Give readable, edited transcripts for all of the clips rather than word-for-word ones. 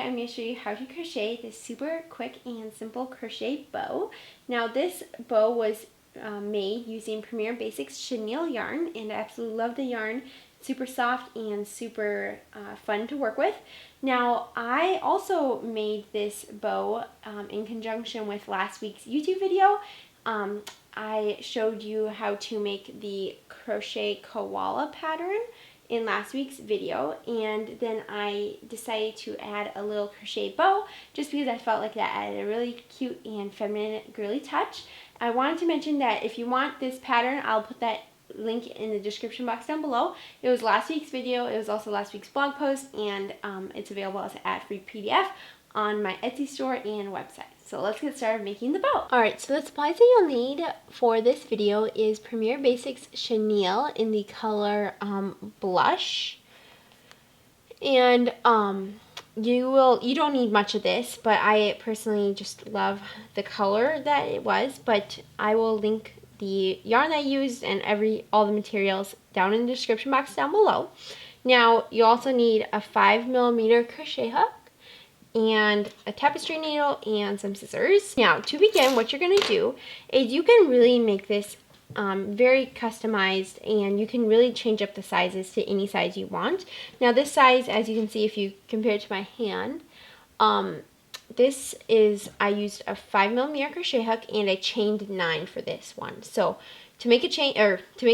I'm going to show you how to crochet this super quick and simple crochet bow. Now this bow was made using Premier Basics chenille yarn, and I absolutely love the yarn. Super soft and super fun to work with. Now I also made this bow in conjunction with last week's YouTube video. I showed you how to make the Crochet Koala pattern in last week's video, and then I decided to add a little crochet bow just because I felt like that added a really cute and feminine girly touch. I wanted to mention that if you want this pattern, I'll put that link in the description box down below. It was last week's video, it was also last week's blog post, and it's available as an ad-free PDF on my Etsy store and website. So let's get started making the bow. Alright, so the supplies that you'll need for this video is Premier Basics chenille in the color blush. And you don't need much of this, but I personally just love the color that it was. But I will link the yarn I used and all the materials down in the description box down below. Now you also need a 5mm crochet hook and a tapestry needle and some scissors. Now to begin, what you're going to do is you can really make this very customized, and you can really change up the sizes to any size you want. Now this size, as you can see if you compare it to my hand, I used a 5mm crochet hook and I chained 9 for this one. So to make a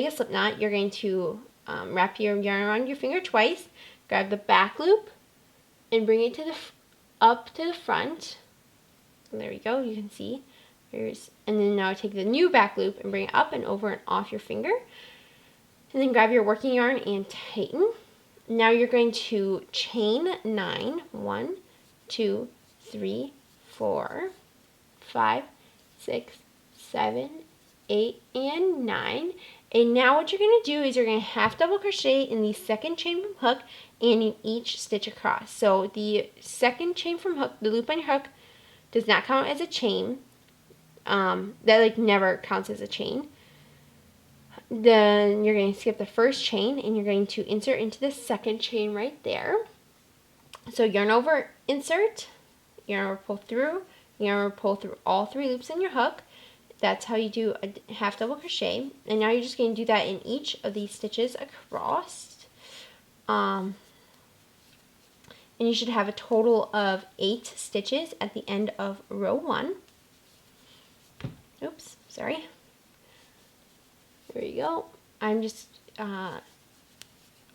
slip knot, you're going to wrap your yarn around your finger twice, grab the back loop and bring it up to the front. There we go, you can see. And then now take the new back loop and bring it up and over and off your finger. And then grab your working yarn and tighten. Now you're going to chain 9. 1, 2, 3, 4, 5, 6, 7, 8, and 9. And now what you're going to do is you're going to half double crochet in the second chain from hook and in each stitch across. So the second chain from hook, the loop on your hook, does not count as a chain. That never counts as a chain. Then you're going to skip the first chain and you're going to insert into the second chain right there. So yarn over, insert, yarn over, pull through, yarn over, pull through all 3 loops in your hook. That's how you do a half double crochet. And now you're just going to do that in each of these stitches across. And you should have a total of 8 stitches at the end of row 1. Oops, sorry. There you go. I'm just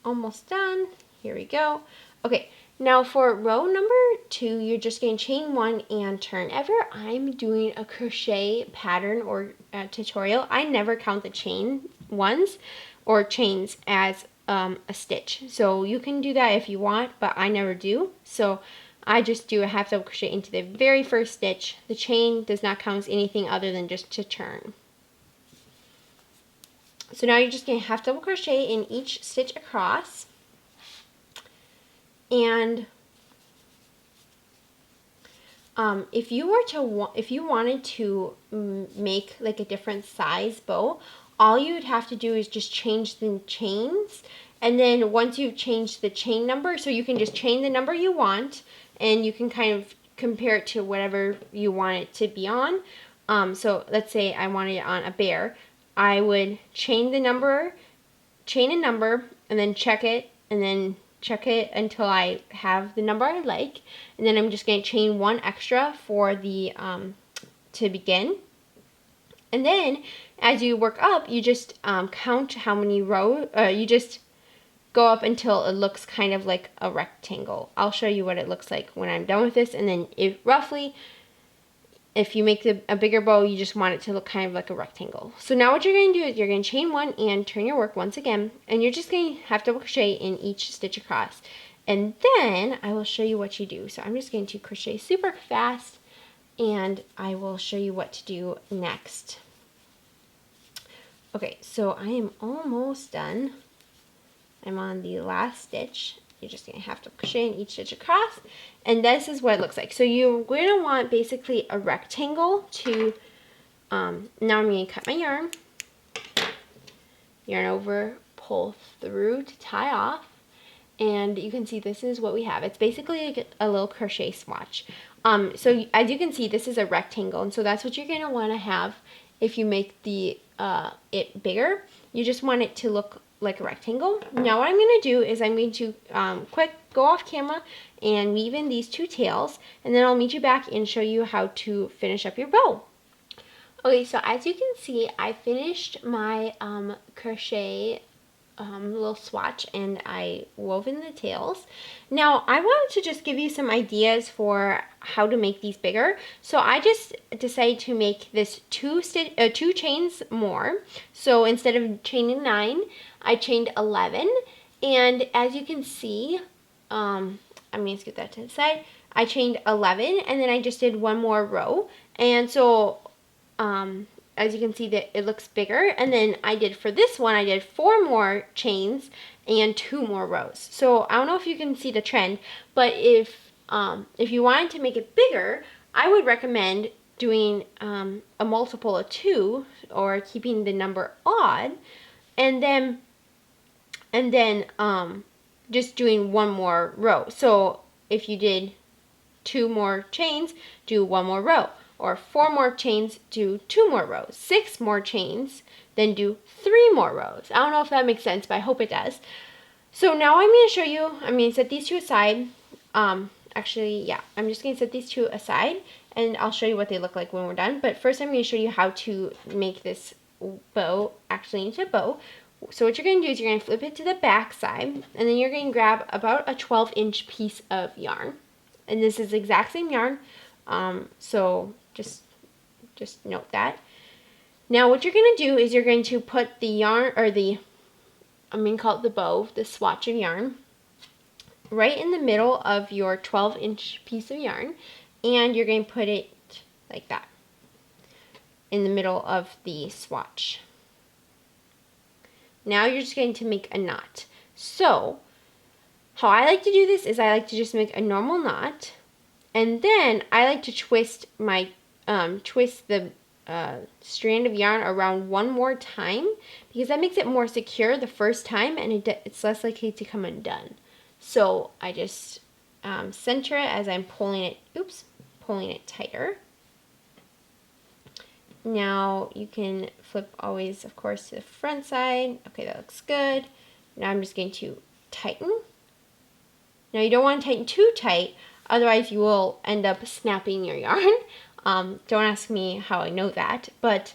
almost done. Here we go. Okay, now for row number 2, you're just going to chain 1 and turn. Ever I'm doing a crochet pattern or tutorial, I never count the chain ones or chains as a stitch. So you can do that if you want, but I never do. So I just do a half double crochet into the very first stitch. The chain does not count as anything other than just to turn. So now you're just going to half double crochet in each stitch across. And if you wanted to make like a different size bow, all you would have to do is just change the chains. And then once you've changed the chain number, so you can just chain the number you want, and you can kind of compare it to whatever you want it to be on. So let's say I wanted it on a bear. I would chain a number, and then check it, and then check it until I have the number I like. And then I'm just going to chain 1 extra for the to begin. And then as you work up, you just count how many rows, you just go up until it looks kind of like a rectangle. I'll show you what it looks like when I'm done with this. And then if you make a bigger bow, you just want it to look kind of like a rectangle. So now what you're going to do is you're going to chain 1 and turn your work once again. And you're just going to half double crochet in each stitch across. And then I will show you what you do. So I'm just going to crochet super fast, and I will show you what to do next. Okay, so I am almost done. I'm on the last stitch. You're just going to have to crochet in each stitch across, and this is what it looks like. So you're going to want basically a rectangle to, now I'm going to cut my yarn over, pull through to tie off, and you can see this is what we have. It's basically like a little crochet swatch. So as you can see, this is a rectangle, and so that's what you're gonna want to have if you make the it bigger. You just want it to look like a rectangle. Now what I'm gonna do is I'm going to quick go off camera and weave in these two tails, and then I'll meet you back and show you how to finish up your bow. Okay, so as you can see, I finished my crochet little swatch, and I wove in the tails. Now I wanted to just give you some ideas for how to make these bigger. So I just decided to make this two chains more. So instead of chaining 9, I chained 11. And as you can see, I'm going to get that to the side. I chained 11, and then I just did one more row. And so as you can see that it looks bigger, and then I did for this one, I did 4 more chains and 2 more rows. So I don't know if you can see the trend, but if you wanted to make it bigger, I would recommend doing a multiple of 2, or keeping the number odd, and then just doing 1 more row. So if you did 2 more chains, do 1 more row. Or 4 more chains, do 2 more rows. 6 more chains, then do 3 more rows. I don't know if that makes sense, but I hope it does. So now I'm going to show you, I'm going to set these two aside. Actually, yeah, I'm just going to set these two aside, and I'll show you what they look like when we're done. But first I'm going to show you how to make this bow actually into a bow. So what you're going to do is you're going to flip it to the back side, and then you're going to grab about a 12-inch piece of yarn. And this is the exact same yarn, so just note that. Now what you're going to do is you're going to put the yarn, or I'm going to call it the bow, the swatch of yarn, right in the middle of your 12-inch piece of yarn, and you're going to put it like that in the middle of the swatch. Now you're just going to make a knot. So how I like to do this is I like to just make a normal knot, and then I like to twist my twist the strand of yarn around 1 more time, because that makes it more secure the first time, and it's less likely to come undone. So I just center it as I'm pulling it tighter. Now you can flip always, of course, to the front side. Okay, that looks good. Now I'm just going to tighten. Now you don't want to tighten too tight, otherwise you will end up snapping your yarn. Don't ask me how I know that, but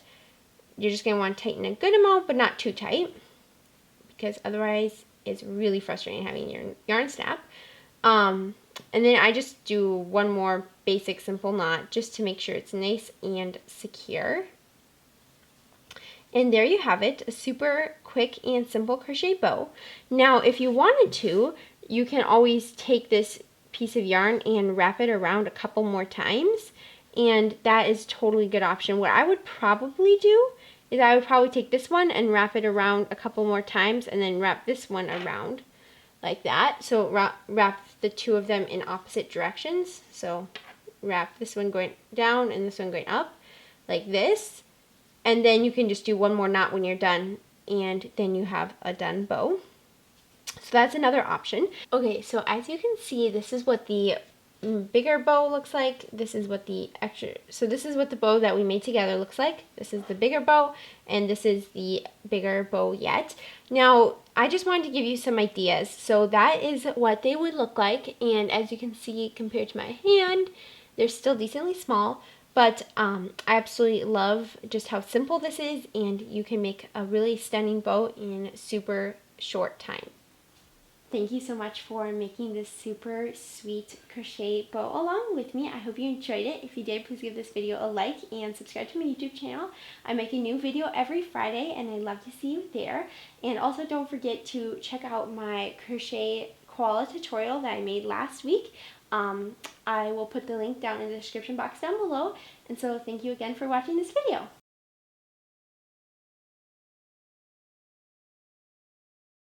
you're just going to want to tighten a good amount, but not too tight, because otherwise it's really frustrating having your yarn snap. And then I just do 1 more basic simple knot just to make sure it's nice and secure. And there you have it, a super quick and simple crochet bow. Now if you wanted to, you can always take this piece of yarn and wrap it around a couple more times, and that is totally a good option. What I would probably do is I would probably take this one and wrap it around a couple more times, and then wrap this one around like that. So wrap the 2 of them in opposite directions. So wrap this one going down and this one going up like this, and then you can just do 1 more knot when you're done, and then you have a done bow. So that's another option. Okay, so as you can see, this is what the bigger bow looks like. This is what the this is what the bow that we made together looks like. This is the bigger bow, and this is the bigger bow yet. Now I just wanted to give you some ideas. So that is what they would look like, and as you can see, compared to my hand, they're still decently small, but I absolutely love just how simple this is, and you can make a really stunning bow in super short time. Thank you so much for making this super sweet crochet bow along with me. I hope you enjoyed it. If you did, please give this video a like and subscribe to my YouTube channel. I make a new video every Friday, and I'd love to see you there. And also don't forget to check out my Crochet Koala tutorial that I made last week. I will put the link down in the description box down below. And so thank you again for watching this video.